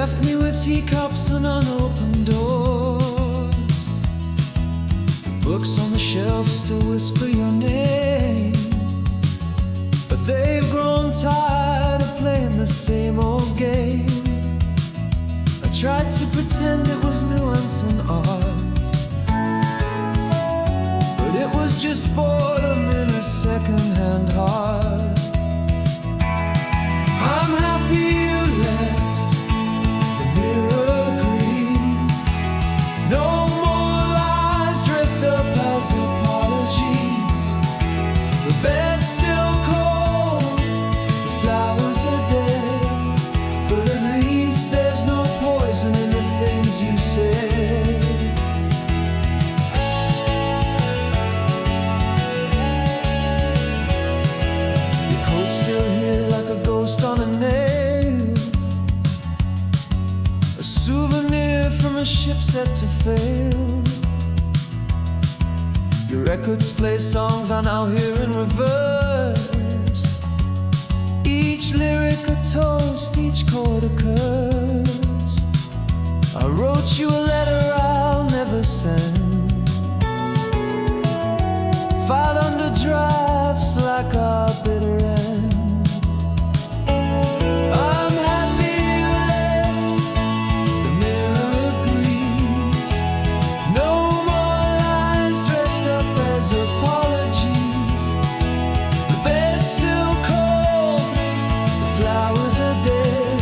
left me with teacups and unopened doors. Books on the shelf still whisper your name, but they've grown tired of playing the same old game. I tried to pretend it was nuance and art, but it was just boredom in a second-hand heart. I'm happy you left, the mirror agrees. No more lies dressed up as apologies. The bed's still cold, the flowers are dead, but at least there's no poison in the things you said. Your coat's still here like a ghost on a nail, a souvenir from a ship set to fail. Your records play songs I now hear in reverse, each lyric a toast, each chord a curse. I wrote you a letter I'll never send, filed under drafts like our bitter end. I'm happy you left, the mirror agrees. No more lies dressed up as apologies. The bed's still cold, the flowers are dead,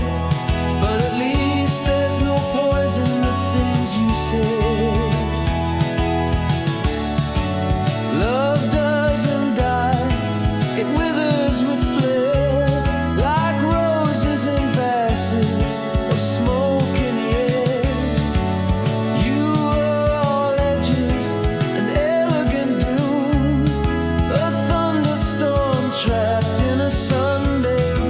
but at least there's no poison in the things you said. Love doesn't die, it withers with flair, like roses in vases of smoke in the air. You were all edges and elegant doom, a thunderstorm trapped in a Sunday room.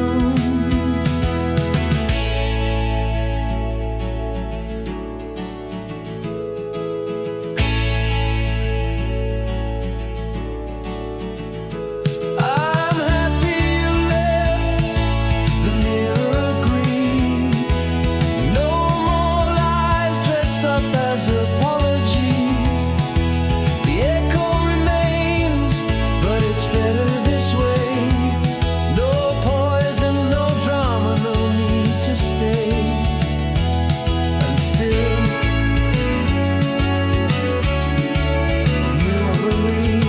I'm happy you left, the mirror agrees. No more lies dressed up as apologies. The echo remains, but it's better this way. No poison, no drama, no need to stay. And still, memories.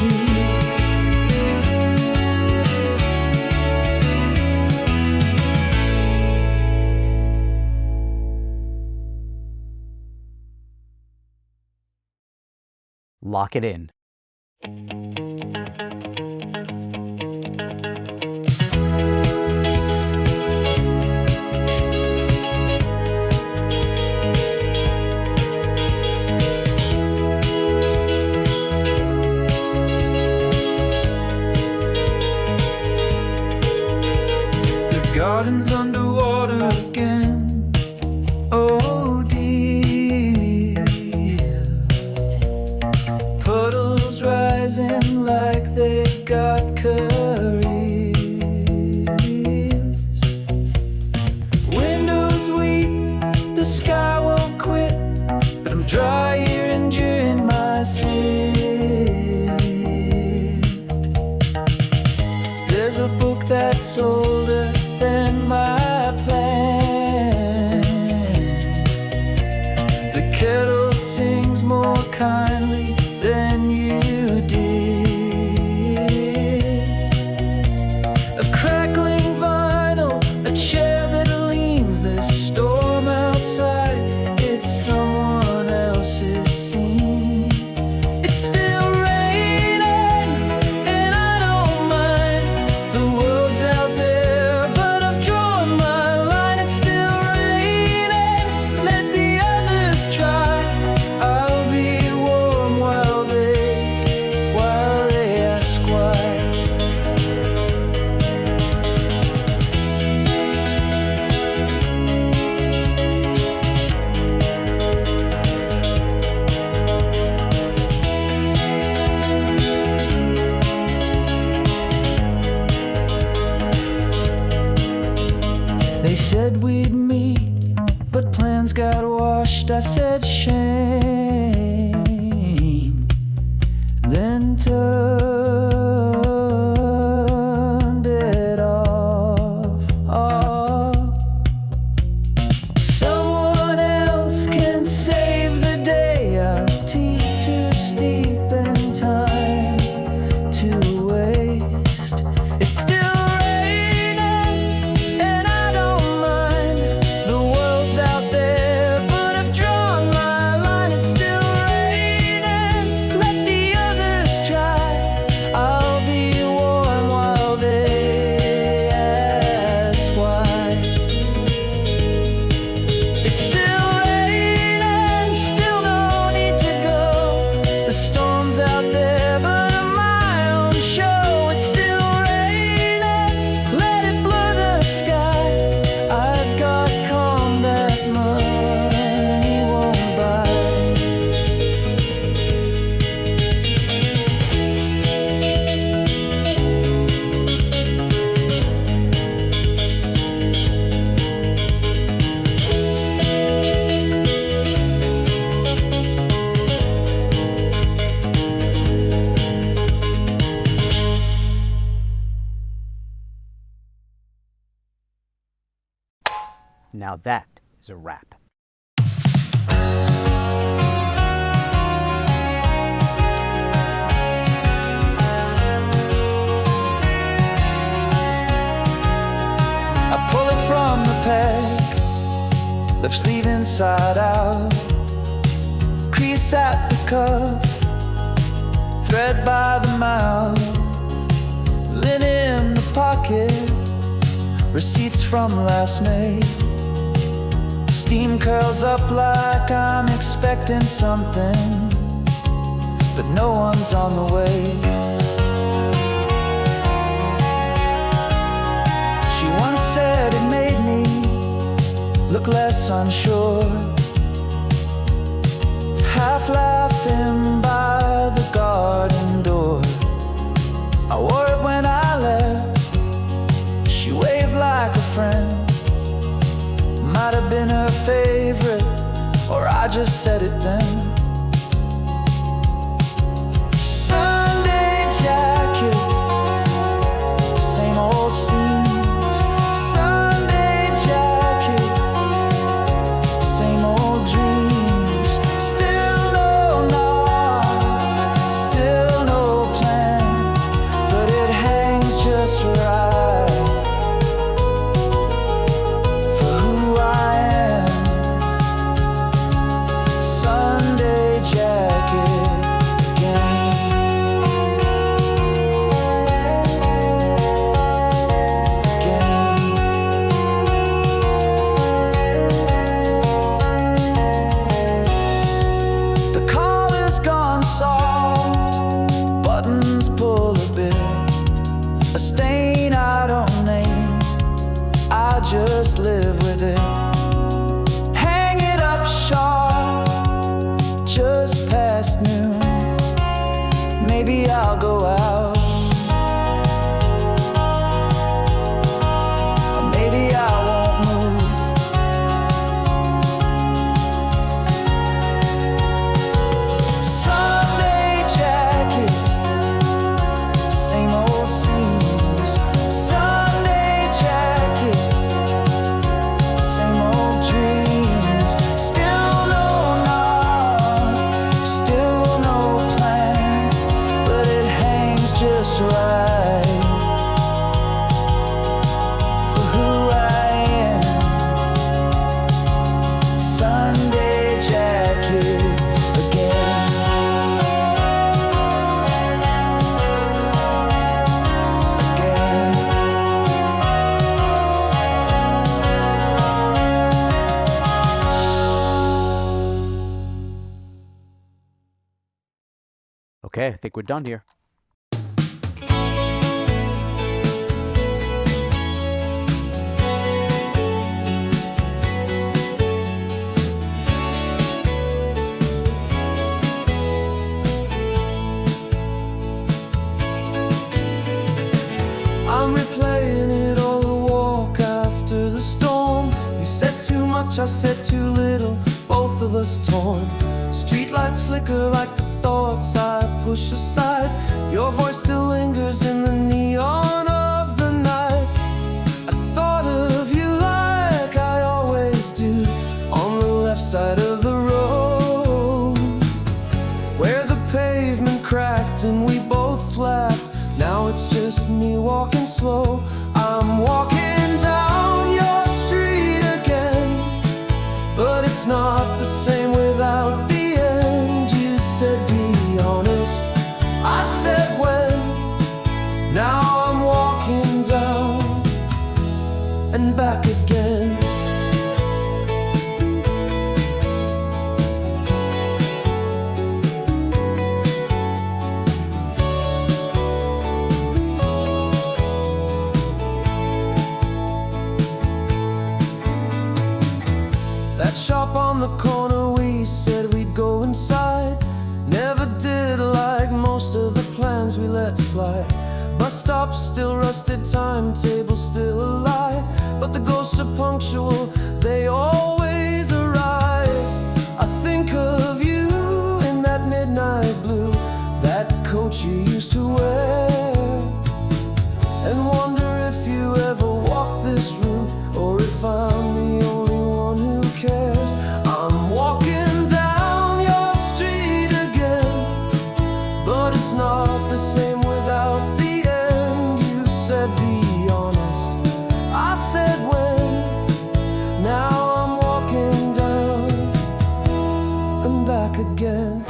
Lock it in. The garden's underwater again. Oh dear, puddles rising like they've got careers. Windows weep, the sky won't quit, but I'm dry here enduring my sit. There's a book that's older than my plan. The kettle sings more kindly than you did. A crackling vinyl, a chair that leans. This storm outside, it's someone else's scene. It's still raining, and I don't mind. The world's out there, but I've drawn my line. It's still raining, let the others try. I'll be warm while they ask why. They said we'd meet but plans got washed. I said shame, then turned it off. Someone else can save the day. A tea too steep and time to waste. It's still raining and I don't mind. The world's out there, but I've drawn my line. It's still raining, let the others try. I'll be warm while they ask why. It's still raining, still no need to go. The storm's out there, but I'm my own show. It's still raining, let it blur the sky. I've got calm that money won't buy. Now that is a wrap. I pull it from the peg, left sleeve inside out, crease at the cuff, thread by the mouth, linen in the pocket, receipts from last May. Steam curls up like I'm expecting something, but no one's on the way. She once said it made me look less unsure, half laughing by the garden door. I wore it when I left, she waved like a friend. Might have been her favorite, or I just said it then. Sunday jacket, same old scenes. Sunday jacket, same old dreams. Still no knock, still no plan, but it hangs just right. Just live with it. Hang it up sharp, just past noon. Maybe I'll go out, or maybe I won't move. Sunday jacket, same old seams. Sunday jacket, just right for who I am. Sunday jacket again. Okay, I think we're done here. I'm replaying it all, the walk after the storm. You said to my much, I said too little, both of us torn. Streetlights flicker like the thoughts I push aside. Your voice still lingers in the neon of the night. I thought of you like I always do, on the left side of the road, where the pavement cracked and we both laughed. Now it's just me walking slow. I'm walking down your street again, but it's not the same without the end. You said be honest, I said when. Now I'm walking down and back again. That shop on the corner, we said we'd go inside. Never did, like most of the plans we let slide. Bus stops still rusted, timetables still a lie, but the ghosts are punctual, they always arrive. I think of you in that midnight blue, that coat you used to wear, and wonder if you ever walk this room, or if I'm the only one who cares. I'm walking down your street again, but it's not the same without the end. You said be honest, I said when. Now I'm walking down and back again.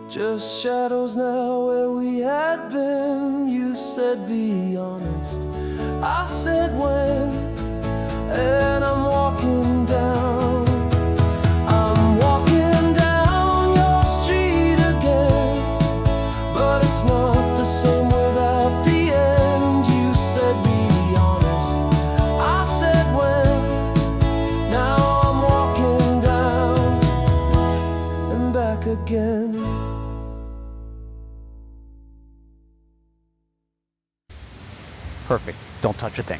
Just shadows now where we had been. You said be honest, I said when, and I'm walking down. I'm walking down your street again, but it's not the same without the end. You said be honest, I said when. Now I'm walking down and back again. Perfect. Don't touch a thing.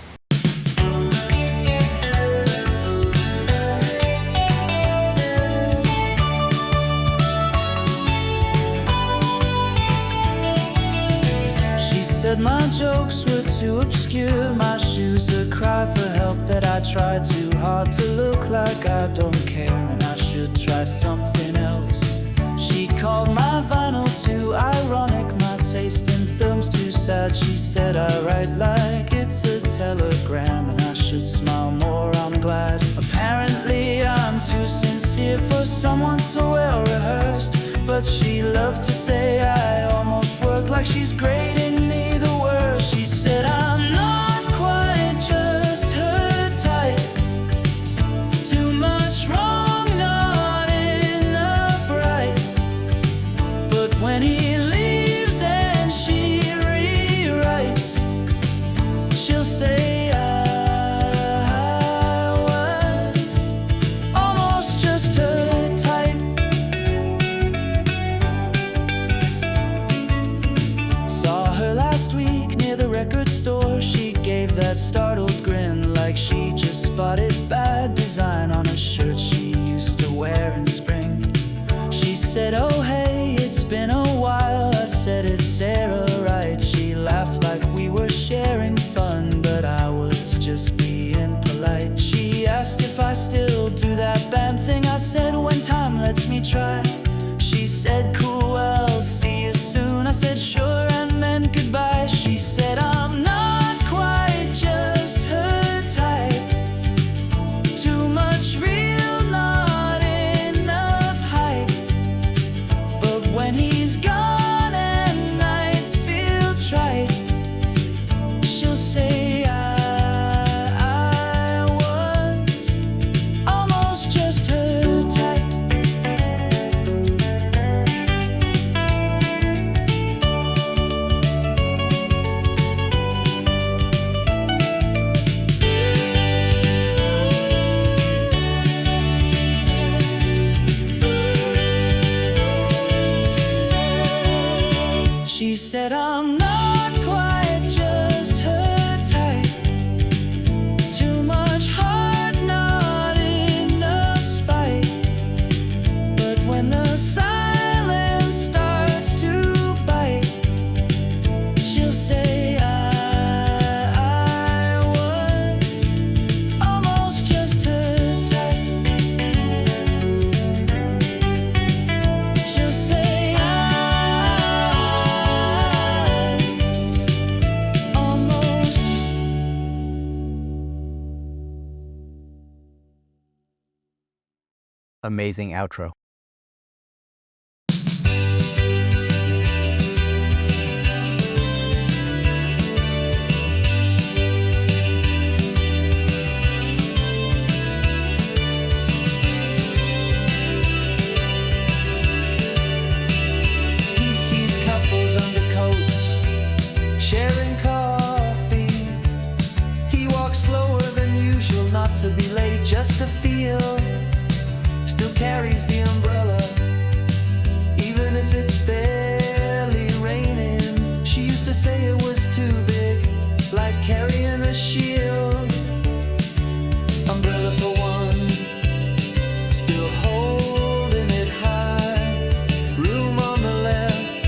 She said my jokes were too obscure, my shoes a cry for help, that I try too hard to look like I don't care, and I should try something else. She called my vinyl too ironic, my taste in films too sad. She said I write like it's a telegram, and I should smile more, I'm glad. Apparently I'm too sincere for someone so well rehearsed, but she loved to say I almost work like she's grading me the worst. She said I'm not quite just her type, too much wrong, not enough right. But when he leaves and she rewrites, she'll say I was almost just her type. Saw her last week near the record store. She gave that startled grin like she just spotted bad design on a shirt she used to wear in spring. She said, oh hey, it's been a while. I said, it's Sarah, right? She laughed like we were sharing fun, but I was just being polite. She asked if I still do that band thing. I said, when time lets me try. She said, cool, well, see you soon. I said, sure, and then goodbye. She said, I'm not quite just her type, too much real, not enough hype. But when he's gone and nights feel trite, she'll say I was almost just her type. not quite just her type. Too much heart, not enough spite. But when the silence starts to bite, she'll say I was almost just her type. She'll say I almost. Amazing outro. He sees couples under coats, sharing coffee. He walks slower than usual, not to be late, just to feel. Still carries the umbrella, even if it's barely raining. She used to say it was too big, like carrying a shield. Umbrella for one, still holding it high. Room on the left,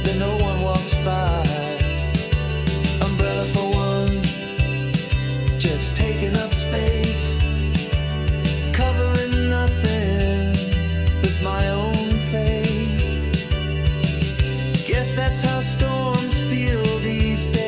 that no one walks by. Umbrella for one, just taking up space, covering nothing but my own face. Guess that's how storms feel these days.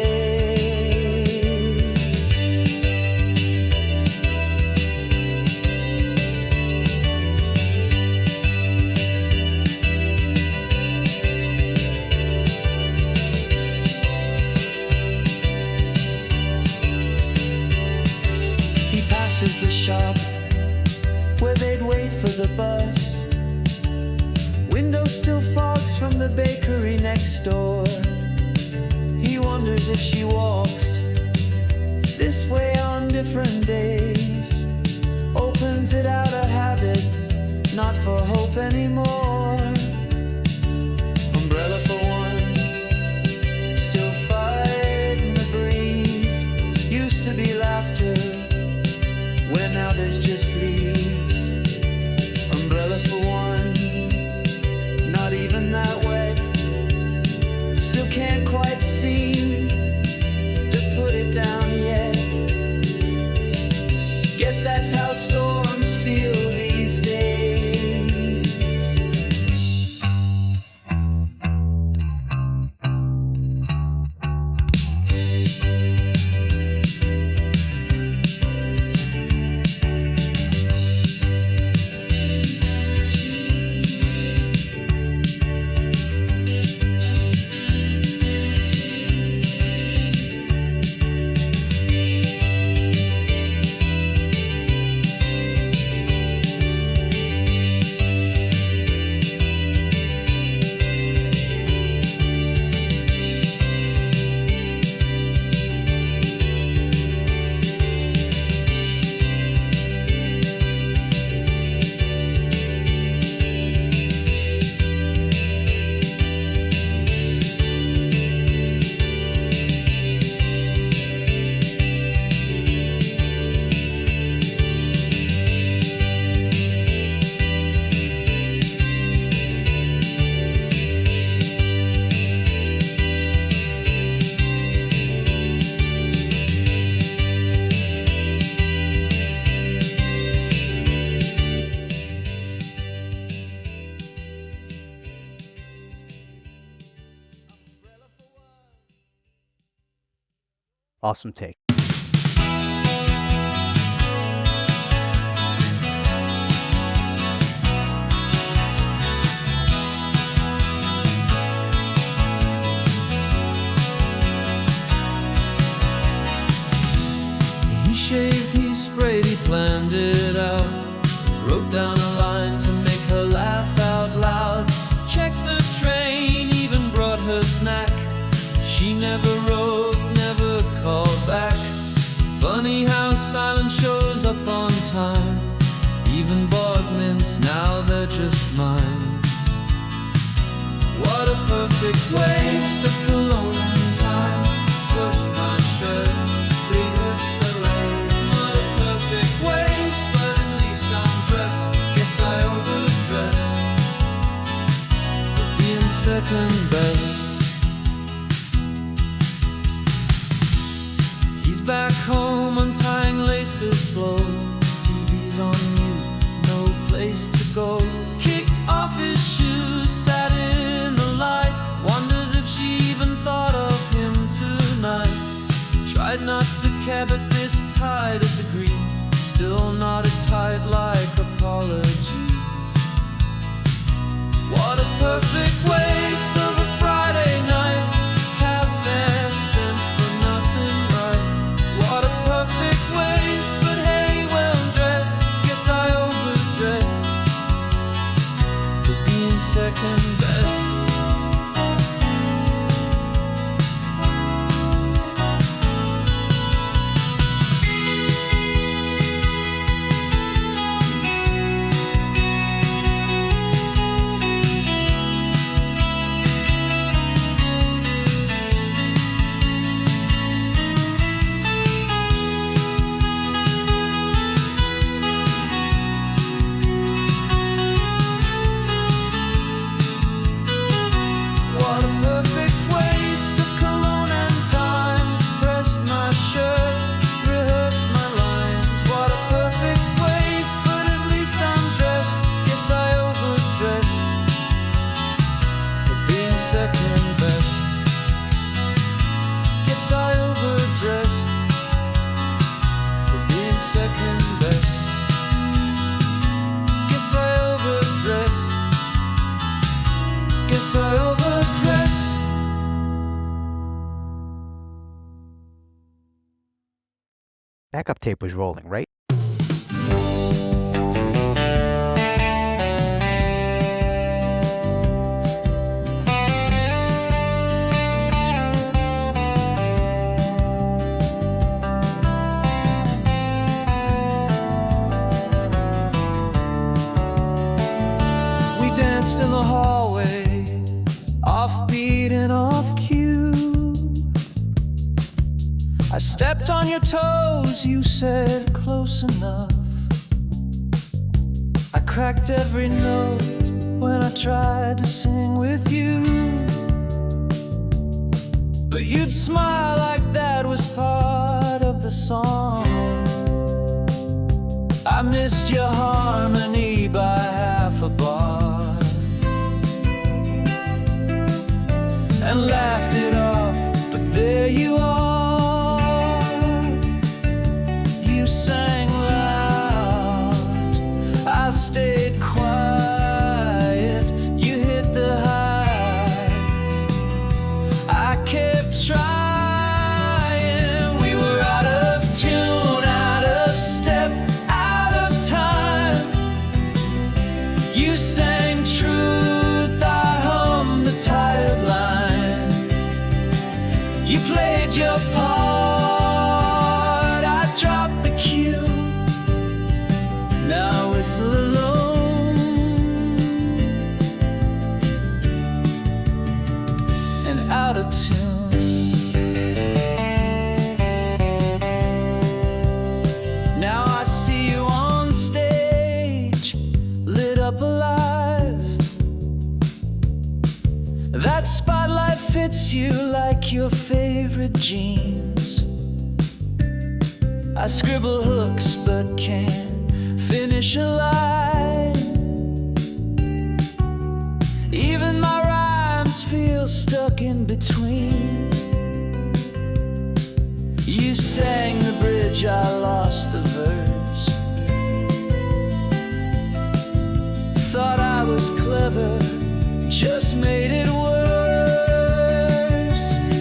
He passes the shop where they'd wait for the bus. Window still fogs from the bakery next door. He wonders if she walks this way on different days. Opens it out of habit, not for hope anymore. Umbrella for one, still fighting the breeze. Used to be laughter, where now there's just leaves. Umbrella for one, not even that wet. Still can't quite seem to put it down yet. Guess that's how storms feel these days. Awesome take. He shaved, he sprayed, he planned it out. Wrote down a line to make her laugh out loud. Checked the train, even brought her snack. She never wrote, never called back. Funny how silence shows up on time. Even bought mints, now they're just mine. What a perfect waste of cologne back home, untying laces slow. TV's on mute, no place to go. Kicked off his shoes, sat in the light. Wonders if she even thought of him tonight. Tried not to care, but this tie disagreed. Still knotted tight like apologies. What a perfect waste of a Friday night. Cab fare spent for nothing, right? What a perfect waste, but hey, well dressed. Guess I overdressed for being second best. Backup tape was rolling, right? We danced in the hallway, offbeat and off cue. I stepped on your toes, you said close enough. I cracked every note when I tried to sing with you. But you'd smile like that was part of the song. I missed your harmony by half a bar and laughed it off, but there you are. You sang loud, I stayed quiet. You hit the highs, I kept trying. We were out of tune, out of step, out of time. You sang truth, I hummed the tired line. You played your part, I dropped the cue. Now I whistle alone and out of tune. Now I see you on stage, lit up alive. That spotlight fits you like your favorite jeans. I scribble hooks but can't finish a line. Even my rhymes feel stuck in between. You sang the bridge, I lost the verse. Thought I was clever, just made it worse.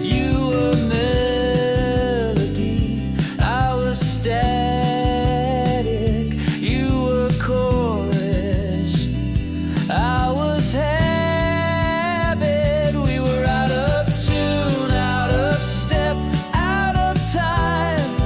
You were melody, I was static. You were chorus, I was habit. We were out of tune, out of step, out of time.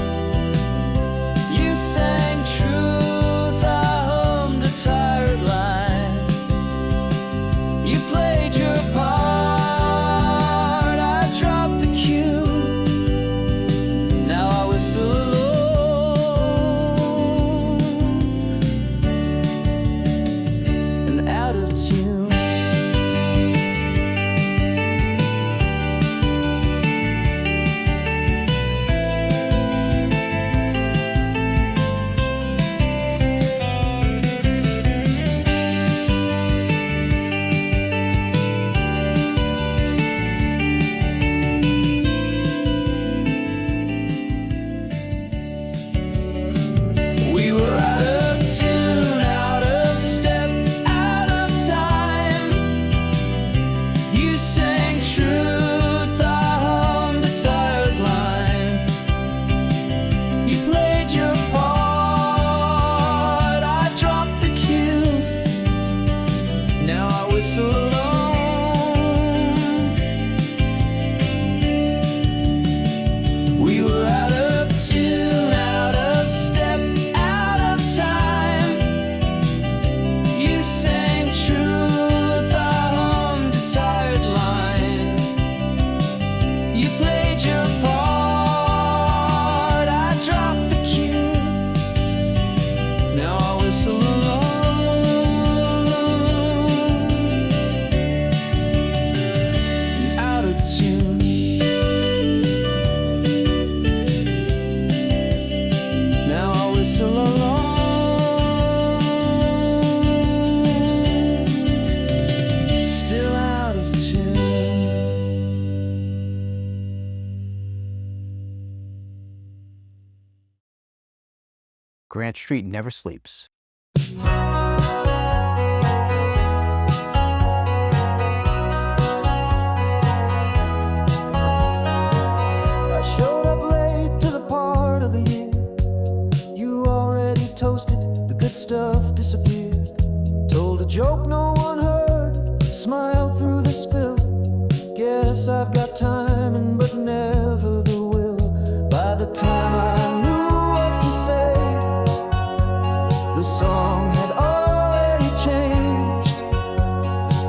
Grant Street never sleeps. I showed up late to the part of the year you already toasted, the good stuff disappeared. Told a joke no one heard, smiled through the spill. Guess I've got timing but never the will. By the time I knew what to say, the song had already changed.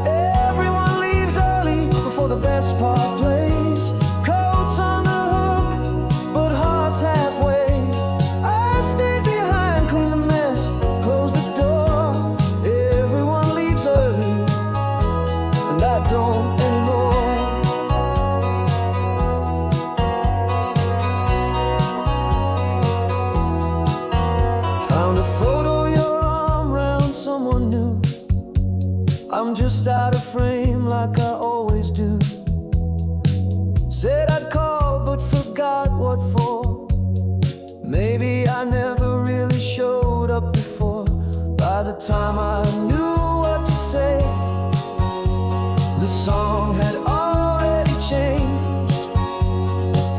Everyone leaves early before the best part plays. Coats on the hook, but hearts halfway. I stayed behind, clean the mess, close the door. Everyone leaves early, and I don't anymore. Found a photo, your arm round someone new. I'm just out of frame like I always do. Said I'd call but forgot what for. Maybe I never really showed up before. By the time I knew what to say, the song had already changed.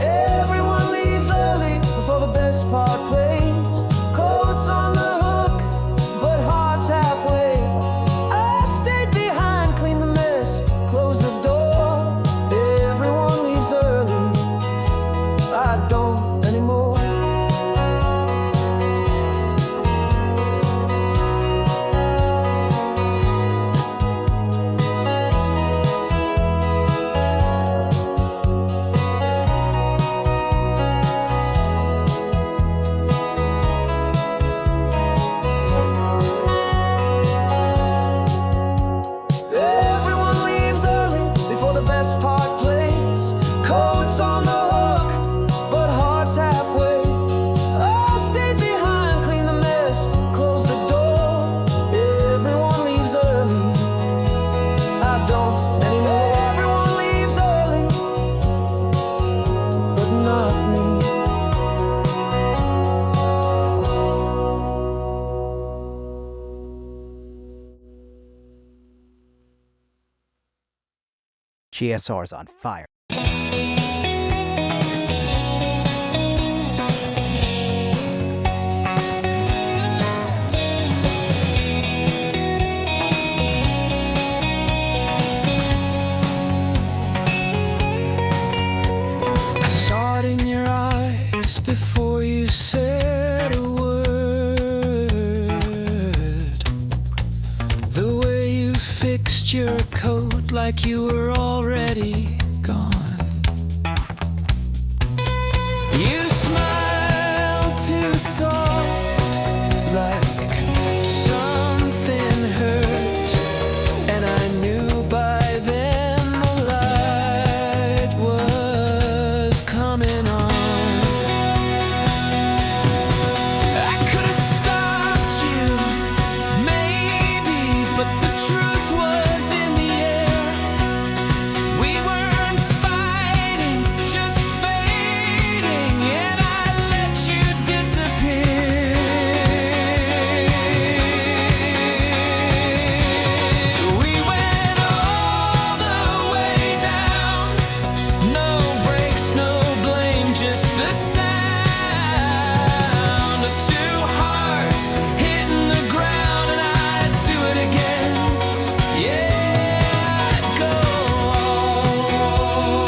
Everyone leaves early before the best part plays. Coats on the hook, but hearts halfway. I stayed behind, clean the mess, close the door. Everyone leaves early, I don't anymore. Everyone leaves early before the best part plays. Coats on the hook, but hearts halfway. I stayed behind, clean the mess, close the door. Everyone leaves early, I don't anymore. Everyone leaves early, but not me. GSR's on fire. I saw it in your eyes before you said a word. The way you fixed your coat like you were already gone. You smiled too soft, like something hurt, and I knew by then the light was coming on. I could have stopped you, maybe, but the truth was in the air. We weren't fighting, just fading, and I let you disappear. We went all the way down, no breaks, no blame, just the sound of two hearts hitting the ground, and I'd do it again. Yeah, I'd go all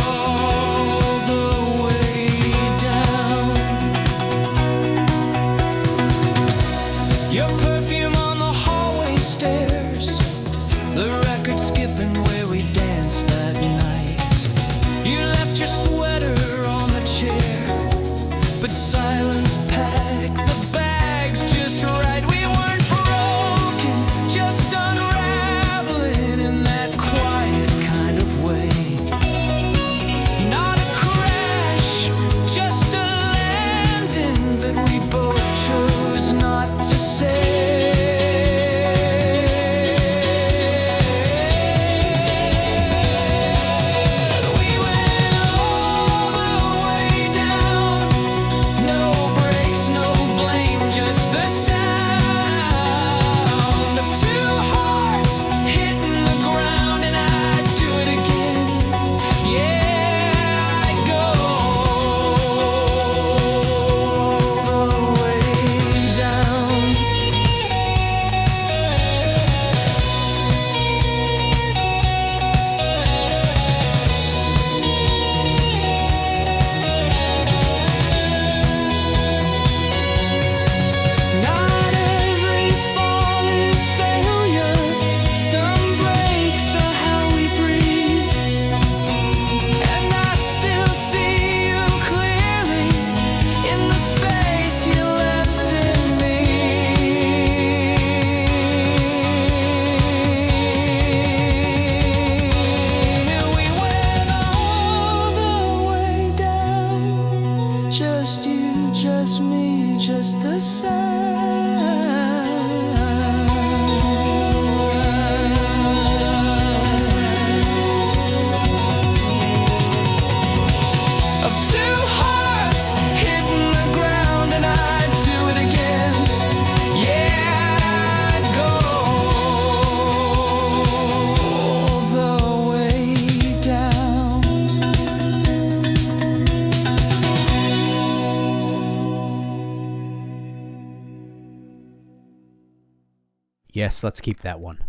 the way down. Your perfume on the hallway stairs, the record skipping where we danced that night. You left your sweater on the chair, but silence packed the bags just right. We weren't broken, just unraveling in that quiet kind of way. Not a crash, just a landing that we both chose not to say. We went all the way down, no just the sound of two hearts hitting the ground, and I'd do it again. Yeah, I'd go the way down. Yes, let's keep that one.